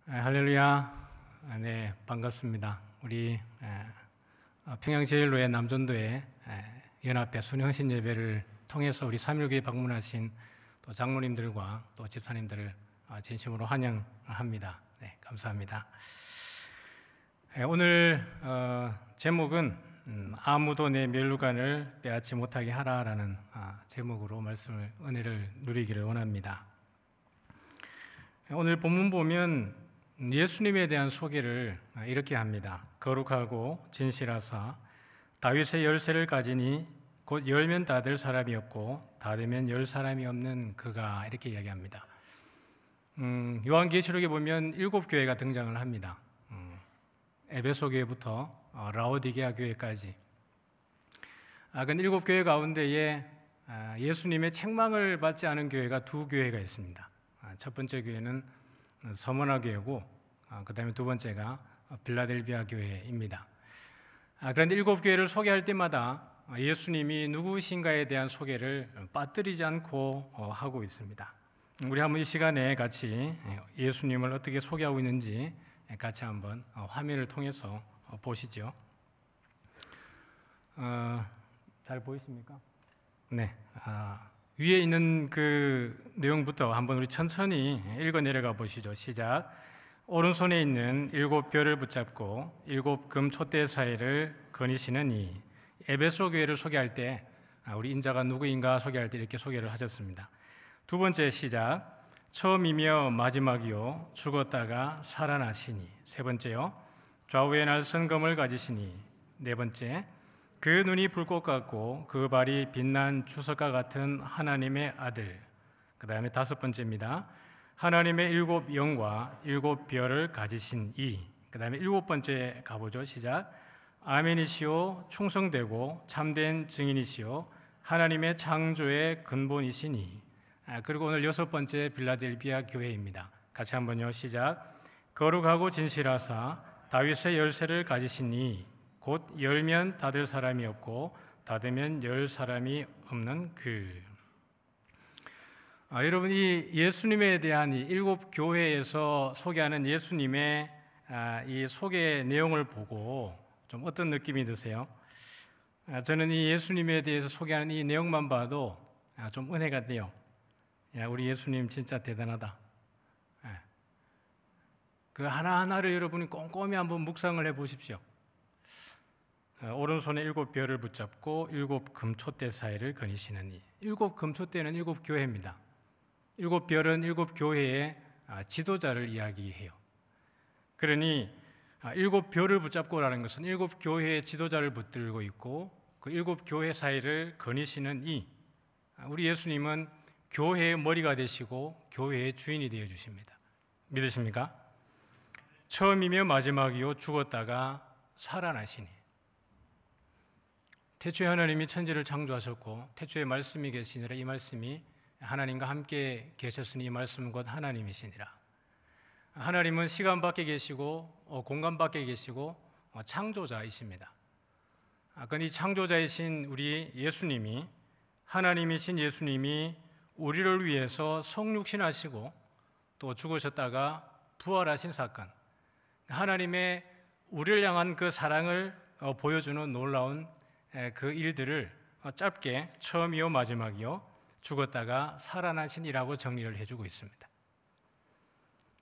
할렐루야. 네, 반갑습니다. 우리 평양제일로의 남전도의 연합회 순형신 예배를 통해서 우리 3.1교회 방문하신 또 장로님들과 또 집사님들을 진심으로 환영합니다. 네, 감사합니다. 오늘 제목은 아무도 내 면류관을 빼앗지 못하게 하라라는 제목으로 말씀을 은혜를 누리기를 원합니다. 오늘 본문 보면 예수님에 대한 소개를 이렇게 합니다. 거룩하고 진실하사 다윗의 열쇠를 가지니 곧 열면 닫을 사람이 없고 닫으면 열 사람이 없는 그가, 이렇게 이야기합니다. 요한계시록에 보면 7교회가 등장을 합니다. 에베소 교회부터 라오디게아 교회까지. 그 7교회 가운데에 예수님의 책망을 받지 않은 교회가 2교회가 있습니다. 첫 번째 교회는 서머나 교회고, 그 다음에 두 번째가 빌라델비아 교회입니다. 그런데 7교회를 소개할 때마다 예수님이 누구신가에 대한 소개를 빠뜨리지 않고 하고 있습니다. 우리 한번 이 시간에 같이 예수님을 어떻게 소개하고 있는지 같이 한번 화면을 통해서 보시죠. 잘 보이십니까? 네. 위에 있는 그 내용부터 한번 우리 천천히 읽어 내려가 보시죠. 시작. 오른손에 있는 7별을 붙잡고 7금 촛대 사이를 거니시는 이. 에베소 교회를 소개할 때 우리 인자가 누구인가 소개할 때 이렇게 소개를 하셨습니다. 두 번째 시작. 처음이며 마지막이요 죽었다가 살아나시니. 세 번째요 좌우에 날선 검을 가지시니. 네 번째 그 눈이 불꽃 같고 그 발이 빛난 주석과 같은 하나님의 아들. 그 다음에 다섯 번째입니다. 하나님의 7 영과 7 별을 가지신 이. 그 다음에 7번째 가보죠. 시작. 아멘이시오 충성되고 참된 증인이시오 하나님의 창조의 근본이시니. 그리고 오늘 6번째 빌라델비아 교회입니다. 같이 한번요. 시작. 거룩하고 진실하사 다윗의 열쇠를 가지시니 곧 열면 닫을 사람이 없고 닫으면 열 사람이 없는 그. 여러분, 이 예수님에 대한 이 7교회에서 소개하는 예수님의 이 소개 내용을 보고 좀 어떤 느낌이 드세요? 저는 이 예수님에 대해서 소개하는 이 내용만 봐도 좀 은혜가 돼요. 우리 예수님 진짜 대단하다. 그 하나하나를 여러분이 꼼꼼히 한번 묵상을 해 보십시오. 오른손에 7별을 붙잡고 7금 촛대 사이를 거니시는 이. 7금 촛대는 7교회입니다. 7별은 7교회의 지도자를 이야기해요. 그러니 7별을 붙잡고라는 것은 7교회의 지도자를 붙들고 있고 그 7교회 사이를 거니시는 이. 우리 예수님은 교회의 머리가 되시고 교회의 주인이 되어 주십니다. 믿으십니까? 처음이며 마지막이요 죽었다가 살아나시니. 태초에 하나님이 천지를 창조하셨고 태초에 말씀이 계시니라. 이 말씀이 하나님과 함께 계셨으니 이 말씀은 곧 하나님이시니라. 하나님은 시간 밖에 계시고 공간 밖에 계시고 창조자이십니다. 이 창조자이신 우리 예수님이, 하나님이신 예수님이 우리를 위해서 성육신하시고 또 죽으셨다가 부활하신 사건, 하나님의 우리를 향한 그 사랑을 보여주는 놀라운 그 일들을 짧게 처음이요 마지막이요 죽었다가 살아나신이라고 정리를 해주고 있습니다.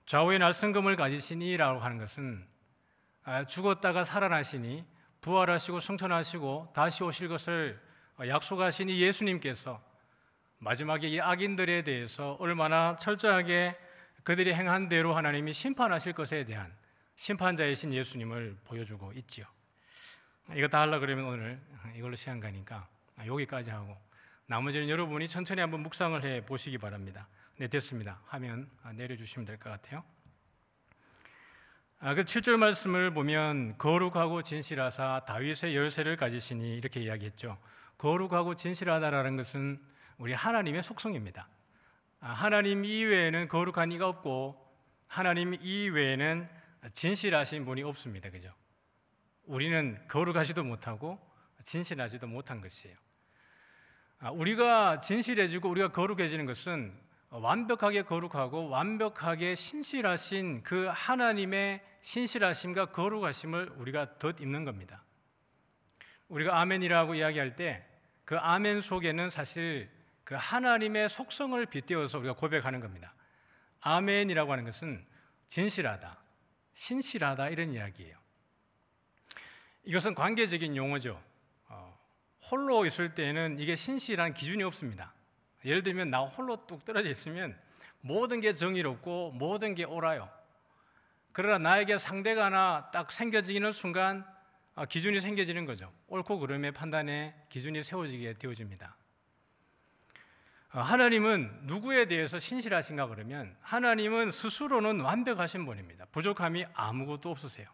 좌우에 날선 검을 가지시니라고 하는 것은 죽었다가 살아나시니 부활하시고 승천하시고 다시 오실 것을 약속하신 이 예수님께서 마지막에 이 악인들에 대해서 얼마나 철저하게 그들이 행한 대로 하나님이 심판하실 것에 대한 심판자이신 예수님을 보여주고 있지요. 이거 다 하려고 그러면 오늘 이걸로 시간 가니까 여기까지 하고 나머지는 여러분이 천천히 한번 묵상을 해 보시기 바랍니다. 네, 됐습니다. 화면 내려주시면 될 것 같아요. 그 7절 말씀을 보면 거룩하고 진실하사 다윗의 열쇠를 가지시니 이렇게 이야기했죠. 거룩하고 진실하다라는 것은 우리 하나님의 속성입니다. 하나님 이외에는 거룩한 이가 없고 하나님 이외에는 진실하신 분이 없습니다. 그죠? 우리는 거룩하지도 못하고 진실하지도 못한 것이에요. 우리가 진실해지고 우리가 거룩해지는 것은 완벽하게 거룩하고 완벽하게 신실하신 그 하나님의 신실하심과 거룩하심을 우리가 덧입는 겁니다. 우리가 아멘이라고 이야기할 때 그 아멘 속에는 사실 그 하나님의 속성을 빗대어서 우리가 고백하는 겁니다. 아멘이라고 하는 것은 진실하다, 신실하다 이런 이야기예요. 이것은 관계적인 용어죠. 홀로 있을 때에는 이게 신실한 기준이 없습니다. 예를 들면 나 홀로 뚝 떨어져 있으면 모든 게 정의롭고 모든 게 옳아요. 그러나 나에게 상대가 하나 딱 생겨지는 순간 기준이 생겨지는 거죠. 옳고 그름의 판단에 기준이 세워지게 되어집니다. 하나님은 누구에 대해서 신실하신가 그러면 하나님은 스스로는 완벽하신 분입니다. 부족함이 아무것도 없으세요.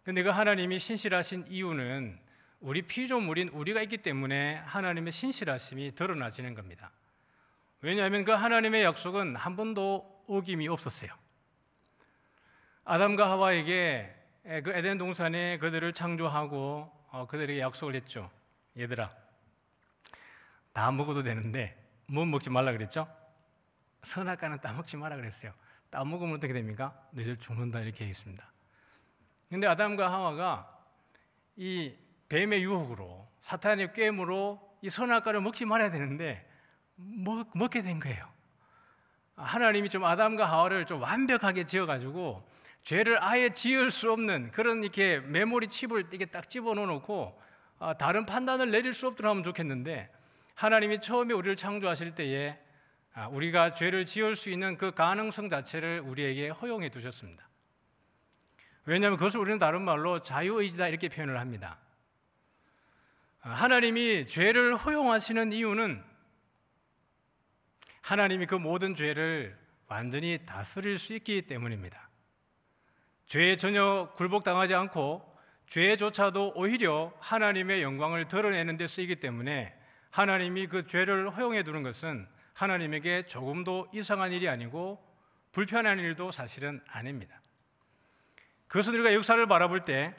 그런데 그 하나님이 신실하신 이유는 우리 피조물인 우리가 있기 때문에 하나님의 신실하심이 드러나지는 겁니다. 왜냐하면 그 하나님의 약속은 한 번도 어김이 없었어요. 아담과 하와에게 그 에덴 동산에 그들을 창조하고 그들에게 약속을 했죠. 얘들아, 다 먹어도 되는데 뭐 먹지 말라 그랬죠? 선악과는 따먹지 마라 그랬어요. 따먹으면 어떻게 됩니까? 너희들 죽는다 이렇게 했습니다. 그런데 아담과 하와가 이 뱀의 유혹으로 사탄의 꾀임으로 이 선악과를 먹지 말아야 되는데 먹게 된 거예요. 하나님이 좀 아담과 하와를 좀 완벽하게 지어가지고 죄를 아예 지을 수 없는 그런 이렇게 메모리 칩을 이렇게 딱 집어넣어놓고 다른 판단을 내릴 수 없도록 하면 좋겠는데 하나님이 처음에 우리를 창조하실 때에 우리가 죄를 지을 수 있는 그 가능성 자체를 우리에게 허용해 두셨습니다. 왜냐하면 그것을 우리는 다른 말로 자유의지다 이렇게 표현을 합니다. 하나님이 죄를 허용하시는 이유는 하나님이 그 모든 죄를 완전히 다스릴 수 있기 때문입니다. 죄에 전혀 굴복당하지 않고 죄조차도 오히려 하나님의 영광을 드러내는 데 쓰이기 때문에 하나님이 그 죄를 허용해 두는 것은 하나님에게 조금도 이상한 일이 아니고 불편한 일도 사실은 아닙니다. 그것은 우리가 역사를 바라볼 때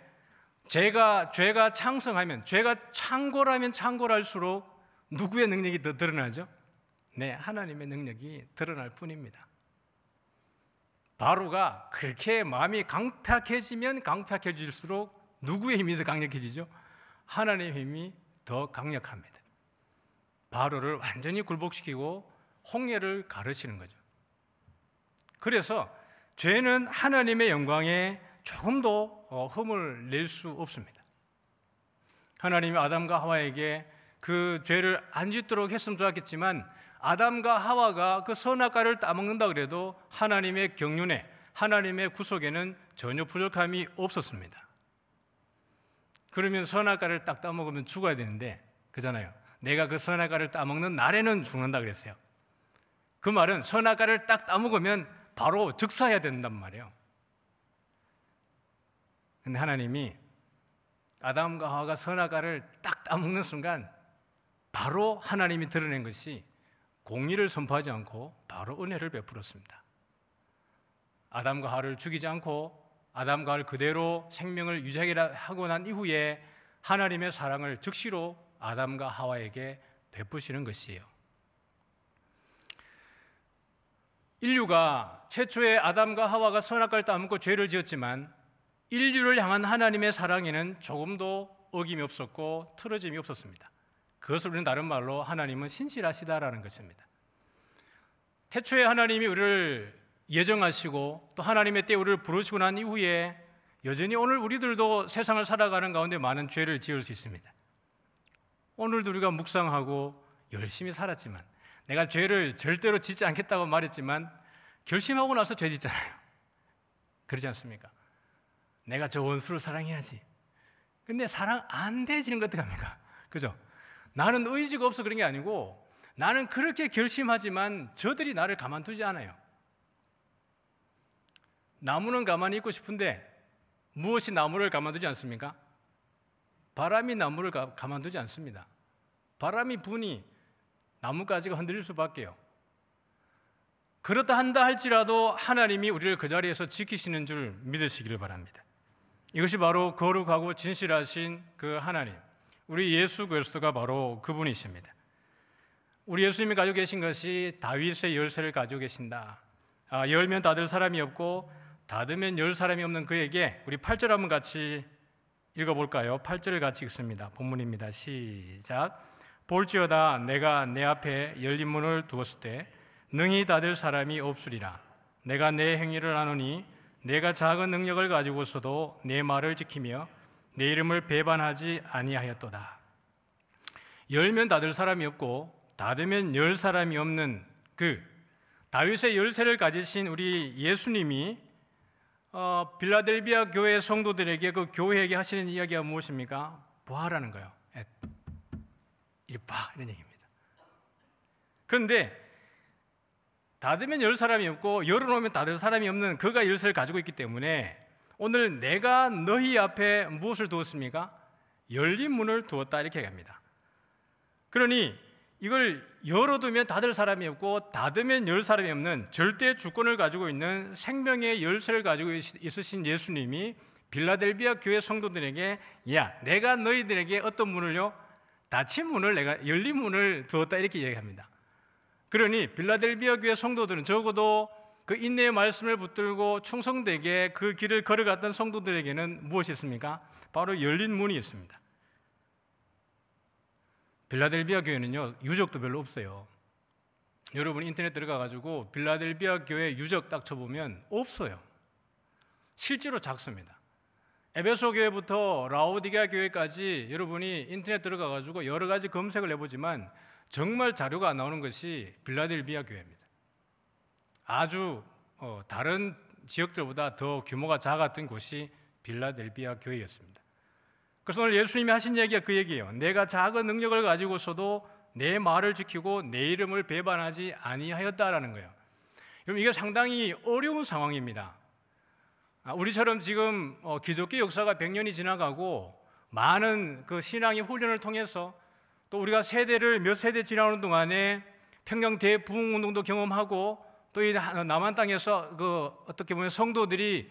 죄가 창성하면, 죄가 창궐하면 창궐할수록 누구의 능력이 더 드러나죠? 네, 하나님의 능력이 드러날 뿐입니다. 바로가 그렇게 마음이 강팍해지면 강팍해질수록 누구의 힘이 더 강력해지죠? 하나님의 힘이 더 강력합니다. 바로를 완전히 굴복시키고 홍해를 가르치는 거죠. 그래서 죄는 하나님의 영광에 조금도 흠을 낼 수 없습니다. 하나님이 아담과 하와에게 그 죄를 안 짓도록 했으면 좋았겠지만 아담과 하와가 그 선악과를 따먹는다 그래도 하나님의 경륜에, 하나님의 구속에는 전혀 부족함이 없었습니다. 그러면 선악과를 딱 따먹으면 죽어야 되는데, 그잖아요. 내가 그 선악과를 따먹는 날에는 죽는다 그랬어요. 그 말은 선악과를 딱 따먹으면 바로 즉사해야 된단 말이에요. 근데 하나님이 아담과 하와가 선악과를 딱 따먹는 순간 바로 하나님이 드러낸 것이 공의를 선포하지 않고 바로 은혜를 베풀었습니다. 아담과 하와를 죽이지 않고 아담과 하와를 그대로 생명을 유지하고 난 이후에 하나님의 사랑을 즉시로 아담과 하와에게 베푸시는 것이에요. 인류가 최초의 아담과 하와가 선악과를 따먹고 죄를 지었지만 인류를 향한 하나님의 사랑에는 조금도 어김이 없었고 틀어짐이 없었습니다. 그것을 우리는 다른 말로 하나님은 신실하시다라는 것입니다. 태초에 하나님이 우리를 예정하시고 또 하나님의 때에 우리를 부르시고 난 이후에 여전히 오늘 우리들도 세상을 살아가는 가운데 많은 죄를 지을 수 있습니다. 오늘도 우리가 묵상하고 열심히 살았지만, 내가 죄를 절대로 짓지 않겠다고 말했지만 결심하고 나서 죄 짓잖아요. 그렇지 않습니까? 내가 저 원수를 사랑해야지. 근데 사랑 안 되지는 것 어떡합니까? 그죠? 나는 의지가 없어 그런 게 아니고 나는 그렇게 결심하지만 저들이 나를 가만두지 않아요. 나무는 가만히 있고 싶은데 무엇이 나무를 가만두지 않습니까? 바람이 나무를 가만두지 않습니다. 바람이 부니 나뭇가지가 흔들릴 수밖에요. 그렇다 한다 할지라도 하나님이 우리를 그 자리에서 지키시는 줄 믿으시기를 바랍니다. 이것이 바로 거룩하고 진실하신 그 하나님, 우리 예수 그리스도가 바로 그분이십니다. 우리 예수님이 가지고 계신 것이 다윗의 열쇠를 가지고 계신다. 열면 닫을 사람이 없고 닫으면 열 사람이 없는 그에게, 우리 8절 한번 같이 읽어볼까요? 8절을 같이 읽습니다. 본문입니다. 시작. 볼지어다 내가 내 앞에 열린 문을 두었을 때 능히 닫을 사람이 없으리라. 내가 내 행위를 아노니 내가 작은 능력을 가지고서도 내 말을 지키며 내 이름을 배반하지 아니하였도다. 열면 닫을 사람이 없고 닫으면 열 사람이 없는 그 다윗의 열쇠를 가지신 우리 예수님이 빌라델비아 교회 성도들에게, 그 교회에게 하시는 이야기가 무엇입니까? 보아라는 거예요. 이리 봐, 이런 얘기입니다. 그런데 닫으면 열 사람이 없고 열어놓으면 닫을 사람이 없는 그가 열쇠를 가지고 있기 때문에 오늘 내가 너희 앞에 무엇을 두었습니까? 열린 문을 두었다, 이렇게 얘기합니다. 그러니 이걸 열어두면 닫을 사람이 없고 닫으면 열 사람이 없는 절대 주권을 가지고 있는 생명의 열쇠를 가지고 있으신 예수님이 빌라델비아 교회 성도들에게, 야, 내가 너희들에게 어떤 문을요? 닫힌 문을, 내가 열린 문을 두었다, 이렇게 얘기합니다. 그러니 빌라델비아 교회 성도들은 적어도 그 인내의 말씀을 붙들고 충성되게 그 길을 걸어갔던 성도들에게는 무엇이 있습니까? 바로 열린 문이 있습니다. 빌라델비아 교회는요, 유적도 별로 없어요. 여러분 인터넷 들어가가지고 빌라델비아 교회 유적 딱 쳐보면 없어요. 실제로 작습니다. 에베소 교회부터 라오디게아 교회까지 여러분이 인터넷 들어가가지고 여러 가지 검색을 해보지만 정말 자료가 안 나오는 것이 빌라델비아 교회입니다. 아주 다른 지역들보다 더 규모가 작았던 곳이 빌라델비아 교회였습니다. 그래서 오늘 예수님이 하신 얘기가 그 얘기예요. 내가 작은 능력을 가지고서도 내 말을 지키고 내 이름을 배반하지 아니하였다라는 거예요. 여러분, 이게 상당히 어려운 상황입니다. 우리처럼 지금 기독교 역사가 100년이 지나가고 많은 그 신앙의 훈련을 통해서 또 우리가 세대를 몇 세대 지나오는 동안에 평양 대부흥운동도 경험하고 또 이 남한 땅에서 그 어떻게 보면 성도들이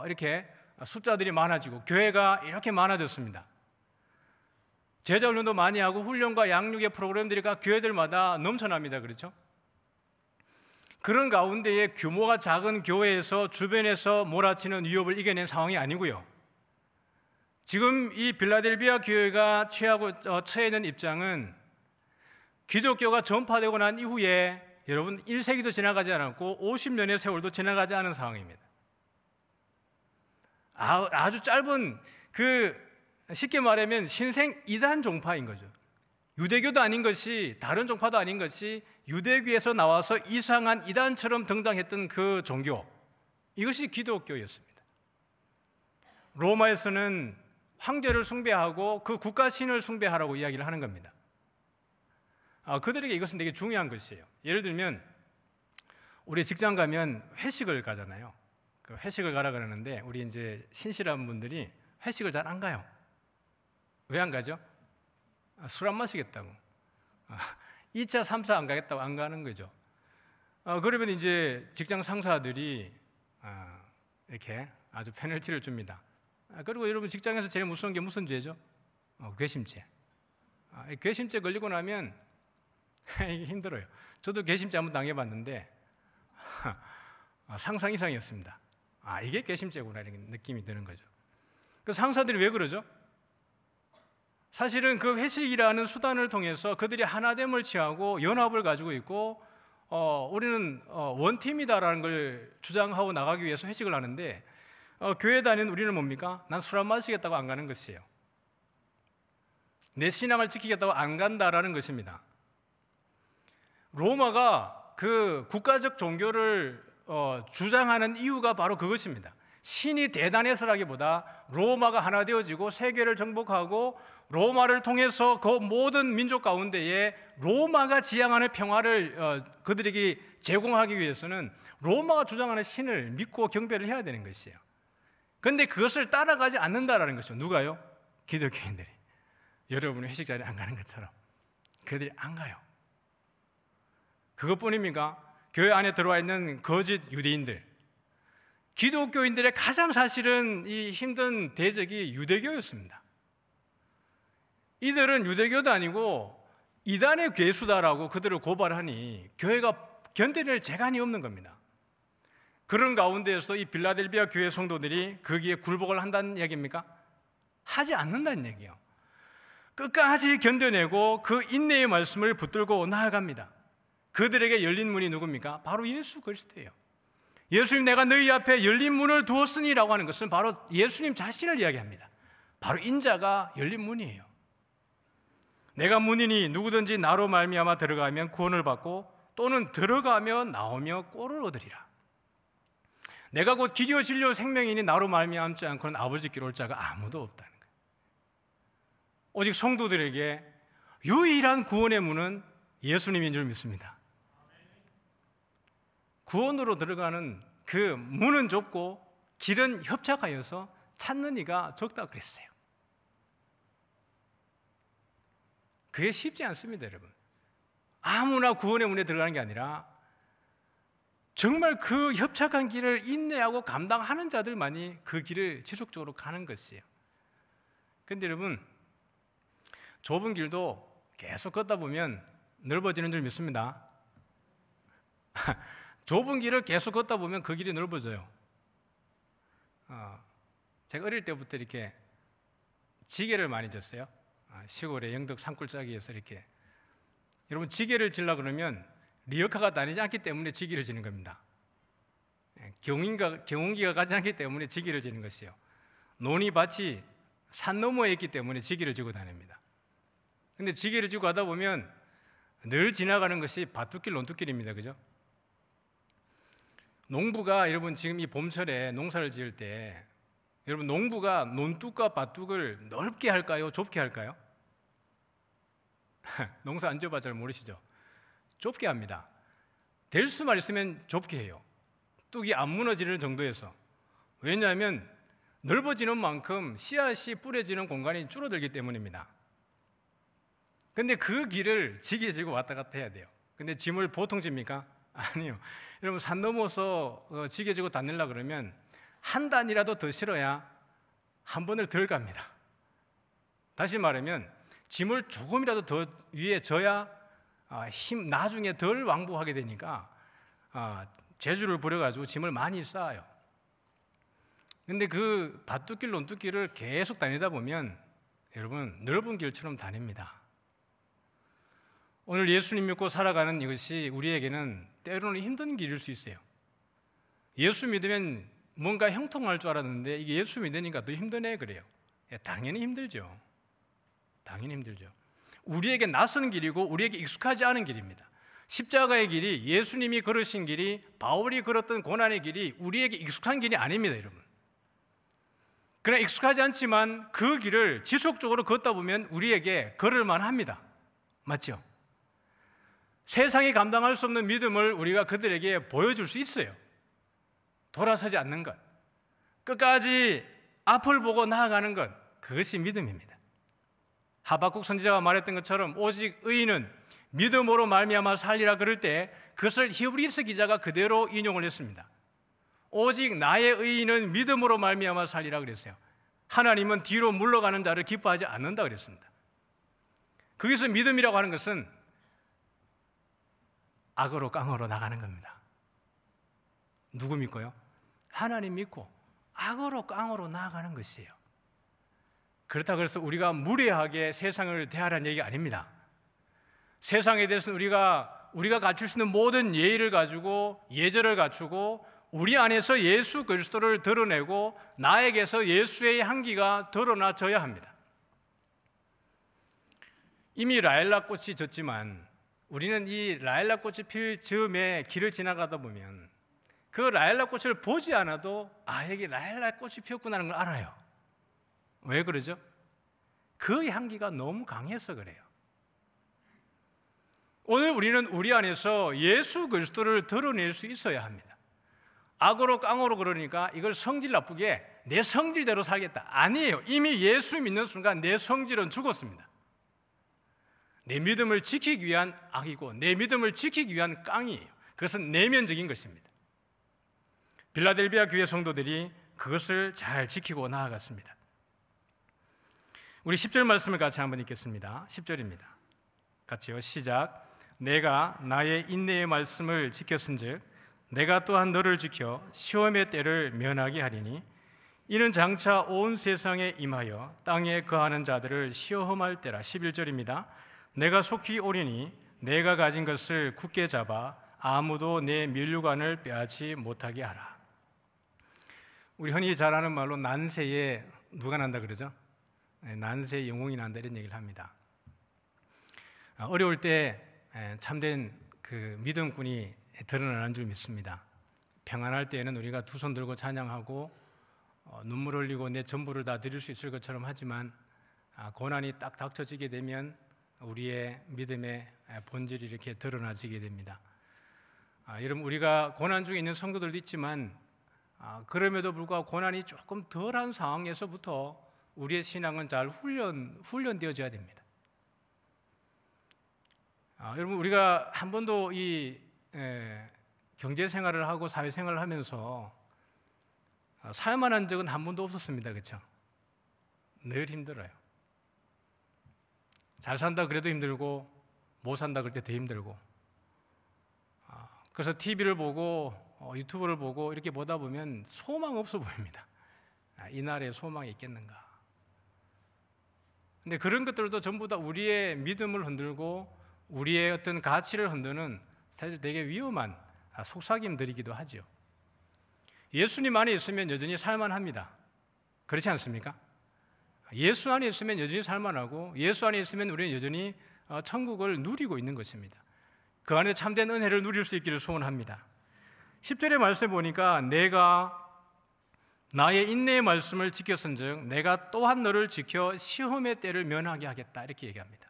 이렇게 숫자들이 많아지고 교회가 이렇게 많아졌습니다. 제자훈련도 많이 하고 훈련과 양육의 프로그램들이 각 교회들마다 넘쳐납니다. 그렇죠? 그런 가운데에 규모가 작은 교회에서 주변에서 몰아치는 위협을 이겨낸 상황이 아니고요. 지금 이 빌라델비아 교회가 처해 있는 입장은 기독교가 전파되고 난 이후에 여러분 1세기도 지나가지 않았고 50년의 세월도 지나가지 않은 상황입니다. 아주 짧은 쉽게 말하면 신생 이단 종파인 거죠. 유대교도 아닌 것이, 다른 종파도 아닌 것이 유대교에서 나와서 이상한 이단처럼 등장했던 그 종교, 이것이 기독교였습니다. 로마에서는 황제를 숭배하고 그 국가신을 숭배하라고 이야기를 하는 겁니다. 그들에게 이것은 되게 중요한 것이에요. 예를 들면 우리 직장 가면 회식을 가잖아요. 그 회식을 가라 그러는데 우리 이제 신실한 분들이 회식을 잘 안 가요. 왜 안 가죠? 술 안 마시겠다고. 2차, 3차 안 가겠다고 안 가는 거죠. 그러면 이제 직장 상사들이 이렇게 아주 페널티를 줍니다. 그리고 여러분 직장에서 제일 무서운 게 무슨 죄죠? 괘씸죄. 괘씸죄 걸리고 나면 이게 힘들어요. 저도 괘씸죄 한번 당해봤는데 상상 이상이었습니다. 이게 괘씸죄구나, 이런 느낌이 드는 거죠. 그 상사들이 왜 그러죠? 사실은 그 회식이라는 수단을 통해서 그들이 하나됨을 취하고 연합을 가지고 있고 우리는 원팀이다라는 걸 주장하고 나가기 위해서 회식을 하는데 교회 다니는 우리는 뭡니까? 난 술 안 마시겠다고 안 가는 것이에요. 내 신앙을 지키겠다고 안 간다라는 것입니다. 로마가 그 국가적 종교를 주장하는 이유가 바로 그것입니다. 신이 대단해서라기보다 로마가 하나 되어지고 세계를 정복하고 로마를 통해서 그 모든 민족 가운데에 로마가 지향하는 평화를 그들에게 제공하기 위해서는 로마가 주장하는 신을 믿고 경배를 해야 되는 것이에요. 그런데 그것을 따라가지 않는다라는 것이죠. 누가요? 기독교인들이. 여러분이 회식 자리에 안 가는 것처럼 그들이 안 가요. 그것뿐입니까? 교회 안에 들어와 있는 거짓 유대인들, 기독교인들의 가장 사실은 이 힘든 대적이 유대교였습니다. 이들은 유대교도 아니고 이단의 괴수다라고 그들을 고발하니 교회가 견뎌낼 재간이 없는 겁니다. 그런 가운데에서 이 빌라델비아 교회 성도들이 거기에 굴복을 한다는 얘기입니까? 하지 않는다는 얘기예요. 끝까지 견뎌내고 그 인내의 말씀을 붙들고 나아갑니다. 그들에게 열린 문이 누굽니까? 바로 예수 그리스도예요. 예수님, 내가 너희 앞에 열린 문을 두었으니라고 하는 것은 바로 예수님 자신을 이야기합니다. 바로 인자가 열린 문이에요. 내가 문이니 누구든지 나로 말미암아 들어가면 구원을 받고 또는 들어가며 나오며 꼴을 얻으리라. 내가 곧 길이요 진리요 생명이니 나로 말미암지 않고는 아버지께로 올 자가 아무도 없다는 거예요. 오직 성도들에게 유일한 구원의 문은 예수님인 줄 믿습니다. 구원으로 들어가는 그 문은 좁고 길은 협착하여서 찾는 이가 적다 그랬어요. 그게 쉽지 않습니다, 여러분. 아무나 구원의 문에 들어가는 게 아니라 정말 그 협착한 길을 인내하고 감당하는 자들만이 그 길을 지속적으로 가는 것이에요. 그런데 여러분, 좁은 길도 계속 걷다 보면 넓어지는 줄 믿습니다. 좁은 길을 계속 걷다 보면 그 길이 넓어져요. 제가 어릴 때부터 이렇게 지게를 많이 졌어요. 시골의 영덕 산골짜기에서 이렇게. 여러분, 지게를 지려고 그러면 리어카가 다니지 않기 때문에 지게를 지는 겁니다. 경운기가 가지 않기 때문에 지게를 지는 것이요. 논이밭이 산 너머에 있기 때문에 지게를 지고 다닙니다. 근데 지게를 지고 가다 보면 늘 지나가는 것이 밭두길, 논두길입니다. 그죠? 농부가 여러분 지금 이 봄철에 농사를 지을 때 여러분 농부가 논둑과 밭둑을 넓게 할까요? 좁게 할까요? 농사 안 지어봐 잘 모르시죠? 좁게 합니다. 될 수만 있으면 좁게 해요. 뚝이 안 무너지는 정도에서. 왜냐하면 넓어지는 만큼 씨앗이 뿌려지는 공간이 줄어들기 때문입니다. 근데 그 길을 지게 지고 왔다 갔다 해야 돼요. 근데 짐을 보통 집니까? 아니요. 여러분 산 넘어서 지게 지고 다니려고 그러면 한 단이라도 더 실어야 한 번을 덜 갑니다. 다시 말하면 짐을 조금이라도 더 위에 져야 나중에 덜 왕복하게 되니까 재주를 부려가지고 짐을 많이 쌓아요. 근데 그 밭두길, 논두길을 계속 다니다 보면 여러분 넓은 길처럼 다닙니다. 오늘 예수님 믿고 살아가는 이것이 우리에게는 때로는 힘든 길일 수 있어요. 예수 믿으면 뭔가 형통할 줄 알았는데 이게 예수 믿으니까 더 힘드네 그래요. 당연히 힘들죠. 당연히 힘들죠. 우리에게 낯선 길이고 우리에게 익숙하지 않은 길입니다. 십자가의 길이, 예수님이 걸으신 길이, 바울이 걸었던 고난의 길이 우리에게 익숙한 길이 아닙니다, 여러분. 그러나 익숙하지 않지만 그 길을 지속적으로 걷다 보면 우리에게 걸을만 합니다. 맞죠? 세상이 감당할 수 없는 믿음을 우리가 그들에게 보여줄 수 있어요. 돌아서지 않는 것, 끝까지 앞을 보고 나아가는 것, 그것이 믿음입니다. 하박국 선지자가 말했던 것처럼 오직 의인은 믿음으로 말미암아 살리라 그럴 때 그것을 히브리서 기자가 그대로 인용을 했습니다. 오직 나의 의인은 믿음으로 말미암아 살리라 그랬어요. 하나님은 뒤로 물러가는 자를 기뻐하지 않는다 그랬습니다. 거기서 믿음이라고 하는 것은 악으로 깡으로 나가는 겁니다. 누구 믿고요? 하나님 믿고 악으로 깡으로 나아가는 것이에요. 그렇다고 해서 우리가 무례하게 세상을 대하라는 얘기가 아닙니다. 세상에 대해서는 우리가 갖출 수 있는 모든 예의를 가지고 예절을 갖추고 우리 안에서 예수 그리스도를 드러내고 나에게서 예수의 향기가 드러나져야 합니다. 이미 라일락 꽃이 졌지만 우리는 이 라일락 꽃이 필 즈음에 길을 지나가다 보면 그 라일락 꽃을 보지 않아도 여기 라일락 꽃이 피었구나는 걸 알아요. 왜 그러죠? 그 향기가 너무 강해서 그래요. 오늘 우리는 우리 안에서 예수 그리스도를 드러낼 수 있어야 합니다. 악으로 깡으로 그러니까 이걸 성질 나쁘게 내 성질대로 살겠다. 아니에요. 이미 예수 믿는 순간 내 성질은 죽었습니다. 내 믿음을 지키기 위한 악이고 내 믿음을 지키기 위한 깡이에요. 그것은 내면적인 것입니다. 빌라델비아 교회 성도들이 그것을 잘 지키고 나아갔습니다. 우리 10절 말씀을 같이 한번 읽겠습니다. 10절입니다. 같이요. 시작. 내가 나의 인내의 말씀을 지켰은즉 내가 또한 너를 지켜 시험의 때를 면하게 하리니 이는 장차 온 세상에 임하여 땅에 거하는 자들을 시험할 때라. 11절입니다. 내가 속히 오리니 내가 가진 것을 굳게 잡아 아무도 내 면류관을 빼앗지 못하게 하라. 우리 흔히 잘 아는 말로 난세에 누가 난다 그러죠? 난세에 영웅이 난다 이런 얘기를 합니다. 어려울 때 참된 그 믿음꾼이 드러나는 줄 믿습니다. 평안할 때에는 우리가 두 손 들고 찬양하고 눈물 흘리고 내 전부를 다 드릴 수 있을 것처럼 하지만 고난이 딱 닥쳐지게 되면 우리의 믿음의 본질이 이렇게 드러나지게 됩니다. 여러분, 우리가 고난 중에 있는 성도들도 있지만 그럼에도 불구하고 고난이 조금 덜한 상황에서부터 우리의 신앙은 잘 훈련되어져야 됩니다. 여러분, 우리가 한 번도 이 경제 생활을 하고 사회 생활을 하면서 살만한 적은 한 번도 없었습니다. 그렇죠? 늘 힘들어요. 잘 산다 그래도 힘들고 못 산다 그럴 때 더 힘들고, 그래서 TV를 보고 유튜브를 보고 이렇게 보다 보면 소망 없어 보입니다. 이날에 소망이 있겠는가. 근데 그런 것들도 전부 다 우리의 믿음을 흔들고 우리의 어떤 가치를 흔드는 사실 되게 위험한 속삭임들이기도 하죠. 예수님 안에 있으면 여전히 살만합니다. 그렇지 않습니까? 예수 안에 있으면 여전히 살만하고 예수 안에 있으면 우리는 여전히 천국을 누리고 있는 것입니다. 그 안에 참된 은혜를 누릴 수 있기를 소원합니다. 10절의 말씀에 보니까 내가 나의 인내의 말씀을 지켰은즉 내가 또한 너를 지켜 시험의 때를 면하게 하겠다 이렇게 얘기합니다.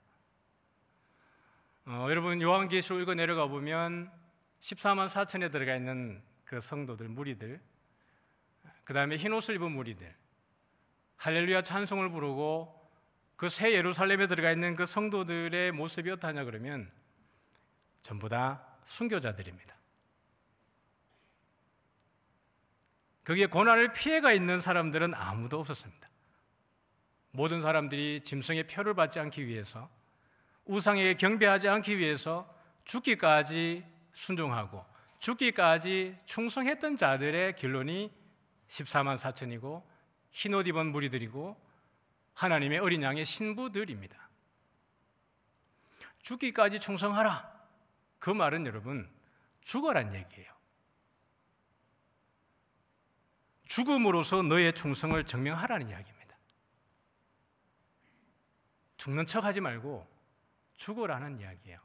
여러분, 요한계시록 읽어 내려가 보면 14만 4천에 들어가 있는 그 성도들, 무리들, 그 다음에 흰옷을 입은 무리들, 할렐루야 찬송을 부르고 그 새 예루살렘에 들어가 있는 그 성도들의 모습이 어떠하냐 그러면 전부 다 순교자들입니다. 거기에 고난을 피해가 있는 사람들은 아무도 없었습니다. 모든 사람들이 짐승의 표를 받지 않기 위해서, 우상에게 경배하지 않기 위해서 죽기까지 순종하고 죽기까지 충성했던 자들의 결론이 14만 4천이고 흰옷 입은 무리들이고 하나님의 어린 양의 신부들입니다. 죽기까지 충성하라. 그 말은 여러분 죽어란 얘기예요. 죽음으로써 너의 충성을 증명하라는 이야기입니다. 죽는 척하지 말고 죽어라는 이야기예요.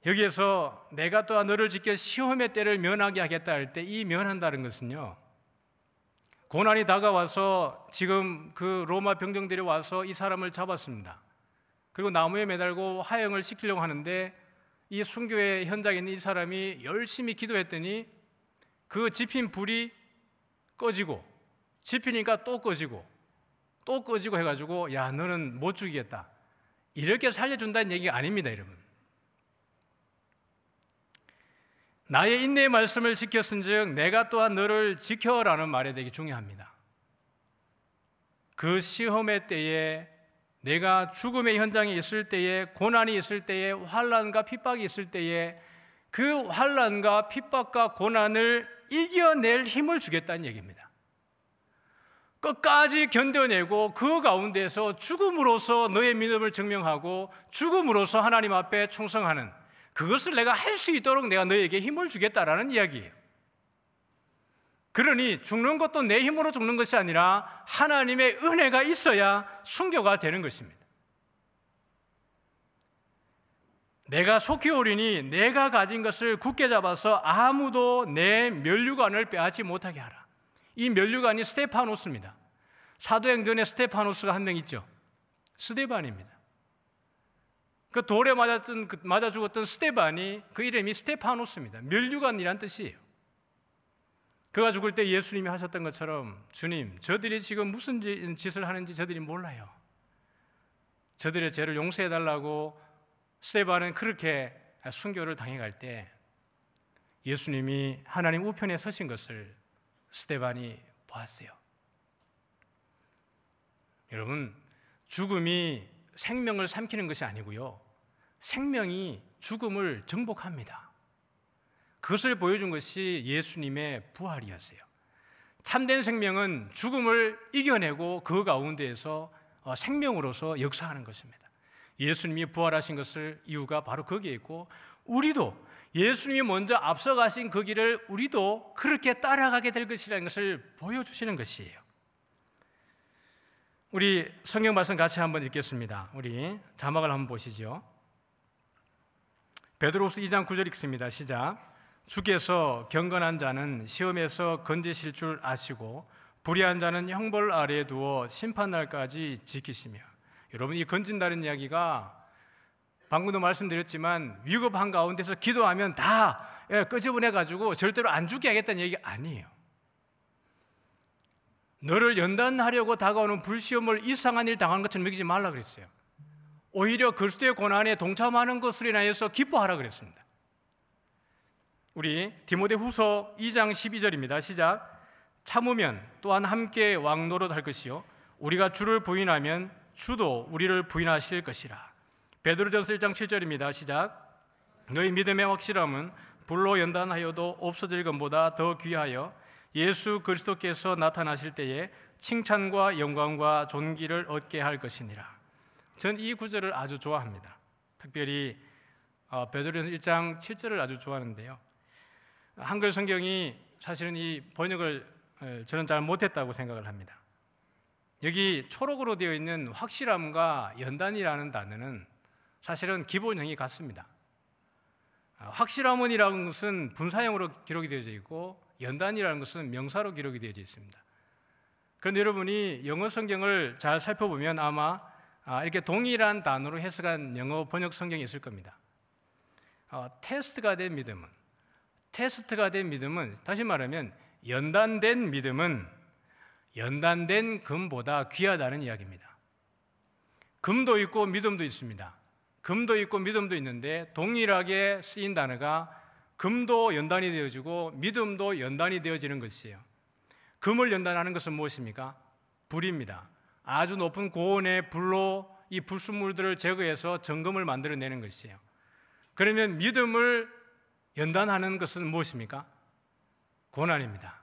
여기에서 내가 또한 너를 지켜 시험의 때를 면하게 하겠다 할 때 이 면한다는 것은요, 고난이 다가와서 지금 그 로마 병정들이 와서 이 사람을 잡았습니다. 그리고 나무에 매달고 화형을 시키려고 하는데 이 순교의 현장에 있는 이 사람이 열심히 기도했더니 그 지핀 불이 꺼지고 지피니까 또 꺼지고 또 꺼지고 해가지고 야, 너는 못 죽이겠다 이렇게 살려준다는 얘기가 아닙니다. 여러분, 나의 인내의 말씀을 지켰은즉 내가 또한 너를 지켜라는 말이 되게 중요합니다. 그 시험의 때에, 내가 죽음의 현장에 있을 때에, 고난이 있을 때에, 환난과 핍박이 있을 때에 그 환난과 핍박과 고난을 이겨낼 힘을 주겠다는 얘기입니다. 끝까지 견뎌내고 그 가운데서 죽음으로써 너의 믿음을 증명하고 죽음으로써 하나님 앞에 충성하는 그것을 내가 할 수 있도록 내가 너에게 힘을 주겠다라는 이야기예요. 그러니 죽는 것도 내 힘으로 죽는 것이 아니라 하나님의 은혜가 있어야 순교가 되는 것입니다. 내가 속히 오리니 내가 가진 것을 굳게 잡아서 아무도 내 면류관을 빼앗지 못하게 하라. 이 면류관이 스테파노스입니다. 사도행전에 스테파노스가 한 명 있죠. 스데반입니다. 그 돌에 맞아 죽었던 스데반이 그 이름이 스테파노스입니다. 면류관이란 뜻이에요. 그가 죽을 때 예수님이 하셨던 것처럼 주님, 저들이 지금 무슨 짓을 하는지 저들이 몰라요. 저들의 죄를 용서해달라고 스데반은 그렇게 순교를 당해갈 때 예수님이 하나님 우편에 서신 것을 스데반이 보았어요. 여러분, 죽음이 생명을 삼키는 것이 아니고요, 생명이 죽음을 정복합니다. 그것을 보여준 것이 예수님의 부활이었어요. 참된 생명은 죽음을 이겨내고 그 가운데에서 생명으로서 역사하는 것입니다. 예수님이 부활하신 것을 이유가 바로 거기에 있고, 우리도 예수님이 먼저 앞서가신 그 길을 우리도 그렇게 따라가게 될 것이라는 것을 보여주시는 것이에요. 우리 성경 말씀 같이 한번 읽겠습니다. 우리 자막을 한번 보시죠. 베드로후서 2장 9절 읽습니다. 시작. 주께서 경건한 자는 시험에서 건지실 줄 아시고 불의한 자는 형벌 아래에 두어 심판날까지 지키시며. 여러분, 이 건진다는 이야기가 방금도 말씀드렸지만 위급한 가운데서 기도하면 다 끄집어내가지고 절대로 안 죽게 하겠다는 얘기가 아니에요. 너를 연단하려고 다가오는 불시험을 이상한 일 당하는 것처럼 여기지 말라 그랬어요. 오히려 그리스도의 고난에 동참하는 것으로 인하여서 기뻐하라 그랬습니다. 우리 디모데후서 2장 12절입니다. 시작. 참으면 또한 함께 왕노릇할 것이요 우리가 주를 부인하면 주도 우리를 부인하실 것이라. 베드로전서 1장 7절입니다. 시작. 너희 믿음의 확실함은 불로 연단하여도 없어질 것보다 더 귀하여 예수 그리스도께서 나타나실 때에 칭찬과 영광과 존귀를 얻게 할 것이니라. 전 이 구절을 아주 좋아합니다. 특별히 베드로전서 1장 7절을 아주 좋아하는데요. 한글 성경이 사실은 이 번역을 저는 잘 못했다고 생각을 합니다. 여기 초록으로 되어 있는 확실함과 연단이라는 단어는 사실은 기본형이 같습니다. 확실함이라는 것은 분사형으로 기록이 되어져 있고 연단이라는 것은 명사로 기록이 되어져 있습니다. 그런데 여러분이 영어 성경을 잘 살펴보면 아마 이렇게 동일한 단어로 해석한 영어 번역 성경이 있을 겁니다. 테스트가 된 믿음은 다시 말하면 연단된 믿음은 연단된 금보다 귀하다는 이야기입니다. 금도 있고 믿음도 있습니다. 금도 있고 믿음도 있는데 동일하게 쓰인 단어가 금도 연단이 되어지고 믿음도 연단이 되어지는 것이에요. 금을 연단하는 것은 무엇입니까? 불입니다. 아주 높은 고온의 불로 이 불순물들을 제거해서 정금을 만들어내는 것이에요. 그러면 믿음을 연단하는 것은 무엇입니까? 고난입니다.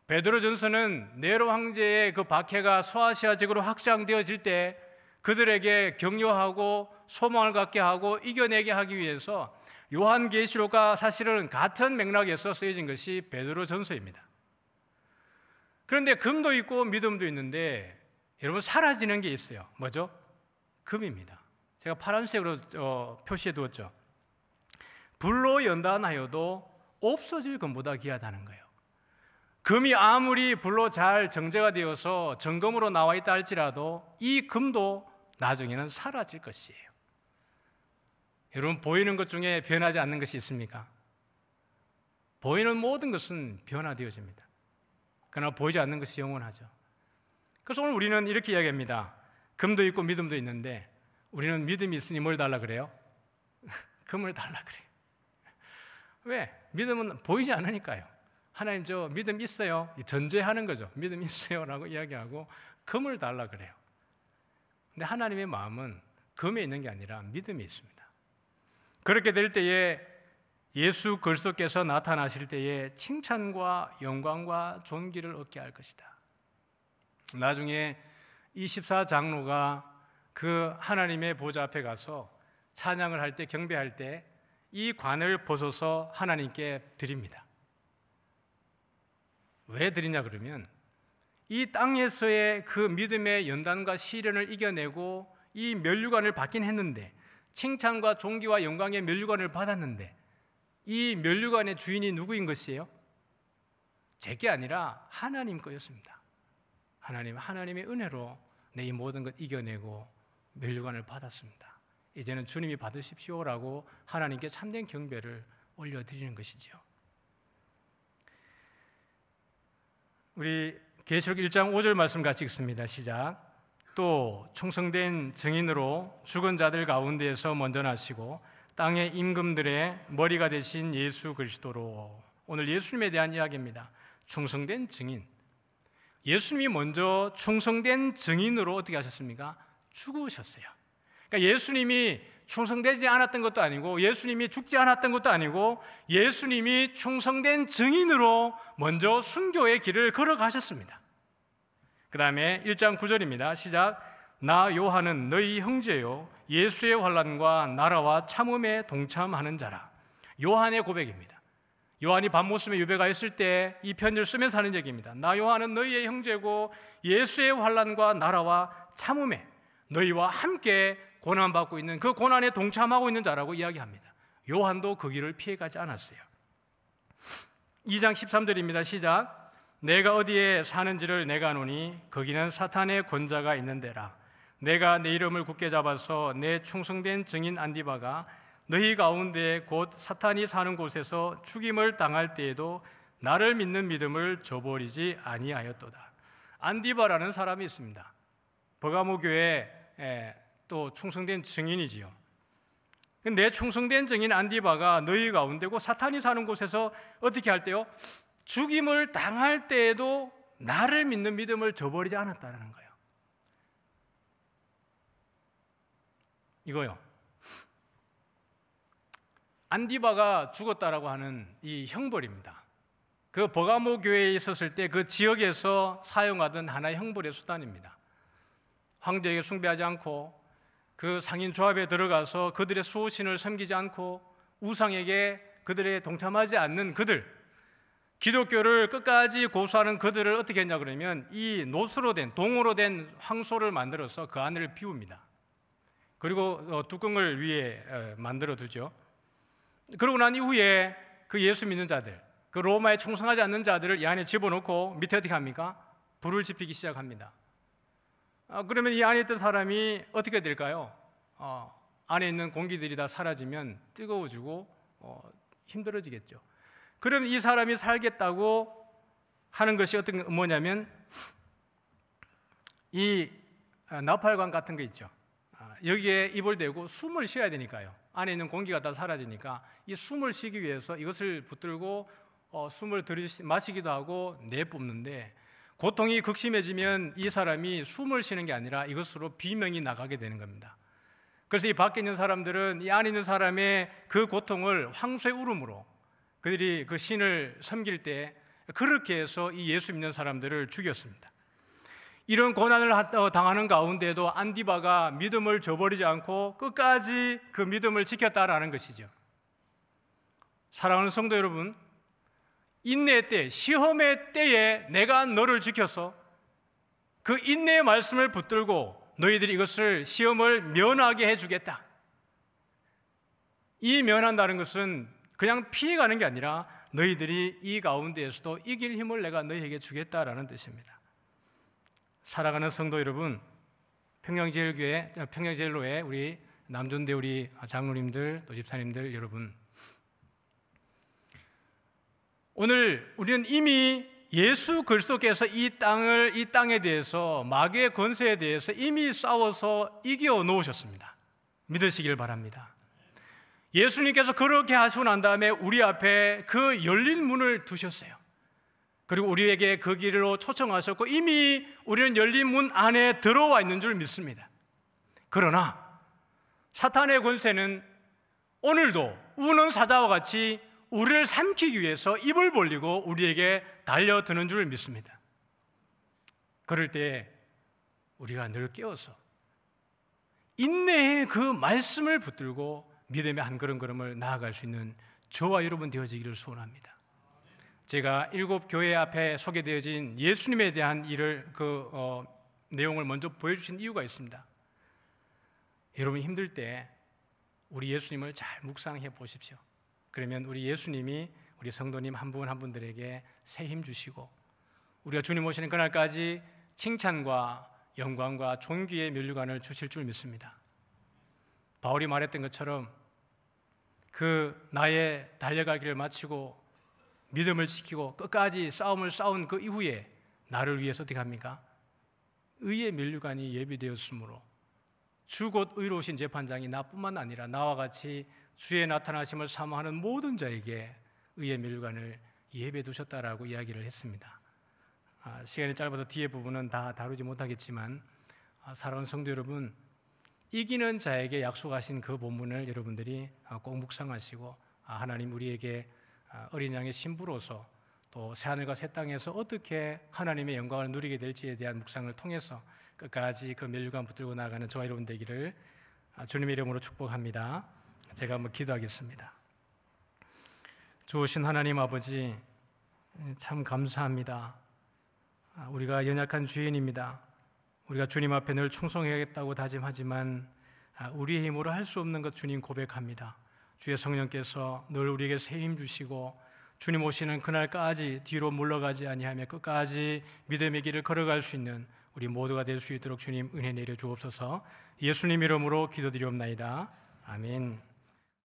베드로전서는 네로 황제의 그 박해가 소아시아 지구로 확장되어질 때 그들에게 격려하고 소망을 갖게 하고 이겨내게 하기 위해서 요한계시록과 사실은 같은 맥락에서 쓰여진 것이 베드로전서입니다. 그런데 금도 있고 믿음도 있는데 여러분 사라지는 게 있어요. 뭐죠? 금입니다. 제가 파란색으로 표시해 두었죠. 불로 연단하여도 없어질 금보다 귀하다는 거예요. 금이 아무리 불로 잘 정제가 되어서 점검으로 나와 있다 할지라도 이 금도 나중에는 사라질 것이에요. 여러분, 보이는 것 중에 변하지 않는 것이 있습니까? 보이는 모든 것은 변화되어집니다. 그러나 보이지 않는 것이 영원하죠. 그래서 오늘 우리는 이렇게 이야기합니다. 금도 있고 믿음도 있는데 우리는 믿음이 있으니 뭘 달라 그래요? 금을 달라 그래요. 왜? 믿음은 보이지 않으니까요. 하나님 저 믿음 있어요. 전제하는 거죠. 믿음 있어요 라고 이야기하고 금을 달라 그래요. 근데 하나님의 마음은 금에 있는 게 아니라 믿음에 있습니다. 그렇게 될 때에 예수 그리스도께서 나타나실 때에 칭찬과 영광과 존귀를 얻게 할 것이다. 나중에 24장로가 그 하나님의 보좌 앞에 가서 찬양을 할 때, 경배할 때 이 관을 벗어서 하나님께 드립니다. 왜 드리냐 그러면 이 땅에서의 그 믿음의 연단과 시련을 이겨내고 이 면류관을 받긴 했는데, 칭찬과 존귀와 영광의 면류관을 받았는데 이 면류관의 주인이 누구인 것이에요? 제게 아니라 하나님 거였습니다. 하나님의 은혜로 내 이 모든 것 이겨내고 면류관을 받았습니다. 이제는 주님이 받으십시오라고 하나님께 참된 경배를 올려드리는 것이죠. 우리 계시록 1장 5절 말씀 같이 읽습니다. 시작. 또 충성된 증인으로 죽은 자들 가운데에서 먼저 나시고 땅의 임금들의 머리가 되신 예수 그리스도로. 오늘 예수님에 대한 이야기입니다. 충성된 증인. 예수님이 먼저 충성된 증인으로 어떻게 하셨습니까? 죽으셨어요. 그러니까 예수님이 충성되지 않았던 것도 아니고 예수님이 죽지 않았던 것도 아니고 예수님이 충성된 증인으로 먼저 순교의 길을 걸어가셨습니다. 그 다음에 1장 9절입니다. 시작. 나 요한은 너희 형제요 예수의 환난과 나라와 참음에 동참하는 자라. 요한의 고백입니다. 요한이 밤모습에 유배가 있을 때 이 편지를 쓰면서 하는 얘기입니다. 나 요한은 너희의 형제고 예수의 환난과 나라와 참음에 너희와 함께 고난받고 있는 그 고난에 동참하고 있는 자라고 이야기합니다. 요한도 그 길을 피해가지 않았어요. 2장 13절입니다. 시작. 내가 어디에 사는지를 내가 아노니 거기는 사탄의 권자가 있는 데라. 내가 내 이름을 굳게 잡아서 내 충성된 증인 안디바가 너희 가운데 곧 사탄이 사는 곳에서 죽임을 당할 때에도 나를 믿는 믿음을 저버리지 아니하였도다. 안디바라는 사람이 있습니다. 버가모 교회에 또 충성된 증인이지요. 내 충성된 증인 안디바가 너희 가운데고 사탄이 사는 곳에서 어떻게 할 때요? 죽임을 당할 때에도 나를 믿는 믿음을 저버리지 않았다는 거예요. 이거요. 안디바가 죽었다라고 하는 이 형벌입니다. 그 버가모 교회에 있었을 때 그 지역에서 사용하던 하나의 형벌의 수단입니다. 황제에게 숭배하지 않고 그 상인 조합에 들어가서 그들의 수호신을 섬기지 않고 우상에게 그들에 동참하지 않는 그들, 기독교를 끝까지 고수하는 그들을 어떻게 했냐 그러면 이 노수로 된, 동으로 된 황소를 만들어서 그 안을 비웁니다. 그리고 뚜껑을 위에 만들어 두죠. 그러고 난 이후에 그 예수 믿는 자들, 그 로마에 충성하지 않는 자들을 이 안에 집어넣고 밑에 어떻게 합니까? 불을 지피기 시작합니다. 그러면 이 안에 있던 사람이 어떻게 될까요? 안에 있는 공기들이 다 사라지면 뜨거워지고 힘들어지겠죠. 그럼 이 사람이 살겠다고 하는 것이 뭐냐면 이 나팔관 같은 거 있죠. 여기에 입을 대고 숨을 쉬어야 되니까요. 안에 있는 공기가 다 사라지니까 이 숨을 쉬기 위해서 이것을 붙들고 숨을 마시기도 하고 내뿜는데 고통이 극심해지면 이 사람이 숨을 쉬는 게 아니라 이것으로 비명이 나가게 되는 겁니다. 그래서 이 밖에 있는 사람들은 이 안에 있는 사람의 그 고통을 황소의 울음으로 그들이 그 신을 섬길 때 그렇게 해서 이 예수 믿는 사람들을 죽였습니다. 이런 고난을 당하는 가운데도 안디바가 믿음을 저버리지 않고 끝까지 그 믿음을 지켰다라는 것이죠. 사랑하는 성도 여러분, 인내의 때, 시험의 때에 내가 너를 지켜서 그 인내의 말씀을 붙들고 너희들이 이것을 시험을 면하게 해주겠다. 이 면한다는 것은 그냥 피해가는 게 아니라 너희들이 이 가운데에서도 이길 힘을 내가 너희에게 주겠다라는 뜻입니다. 사랑하는 성도 여러분, 평양제일교회 우리 남존대 우리 장로님들 또 집사님들 여러분, 오늘 우리는 이미 예수 그리스도께서 이 땅에 대해서 마귀의 권세에 대해서 이미 싸워서 이겨 놓으셨습니다. 믿으시길 바랍니다. 예수님께서 그렇게 하시고 난 다음에 우리 앞에 그 열린 문을 두셨어요. 그리고 우리에게 그 길로 초청하셨고 이미 우리는 열린 문 안에 들어와 있는 줄 믿습니다. 그러나 사탄의 권세는 오늘도 우는 사자와 같이 우리를 삼키기 위해서 입을 벌리고 우리에게 달려드는 줄 믿습니다. 그럴 때 우리가 늘 깨어서 인내의 그 말씀을 붙들고 믿음의 한 걸음걸음을 나아갈 수 있는 저와 여러분 되어지기를 소원합니다. 제가 7 교회 앞에 소개되어진 예수님에 대한 내용을 먼저 보여주신 이유가 있습니다. 여러분 힘들 때 우리 예수님을 잘 묵상해 보십시오. 그러면 우리 예수님이 우리 성도님 한 분 한 분들에게 새 힘 주시고 우리가 주님 오시는 그날까지 칭찬과 영광과 존귀의 면류관을 주실 줄 믿습니다. 바울이 말했던 것처럼 그 나의 달려갈 길을 마치고 믿음을 지키고 끝까지 싸움을 싸운 그 이후에 나를 위해서 어떻게 합니까? 의의 면류관이 예비되었으므로 주 곧 의로우신 재판장이 나뿐만 아니라 나와 같이 주의 나타나심을 사모하는 모든 자에게 의의 면류관을 예배해 두셨다라고 이야기를 했습니다. 시간이 짧아서 뒤에 부분은 다 다루지 못하겠지만 사랑하는 성도 여러분, 이기는 자에게 약속하신 그 본문을 여러분들이 꼭 묵상하시고 하나님 우리에게 어린 양의 신부로서 또 새하늘과 새 땅에서 어떻게 하나님의 영광을 누리게 될지에 대한 묵상을 통해서 끝까지 그 멸류관 붙들고 나가는 저와 여러분 되기를 주님의 이름으로 축복합니다. 제가 한번 기도하겠습니다. 좋으신 하나님 아버지, 참 감사합니다. 우리가 연약한 죄인입니다. 우리가 주님 앞에 늘 충성해야겠다고 다짐하지만 우리의 힘으로 할 수 없는 것 주님 고백합니다. 주의 성령께서 늘 우리에게 새 힘 주시고 주님 오시는 그날까지 뒤로 물러가지 아니하며 끝까지 믿음의 길을 걸어갈 수 있는 우리 모두가 될 수 있도록 주님 은혜 내려 주옵소서. 예수님 이름으로 기도드리옵나이다. 아멘.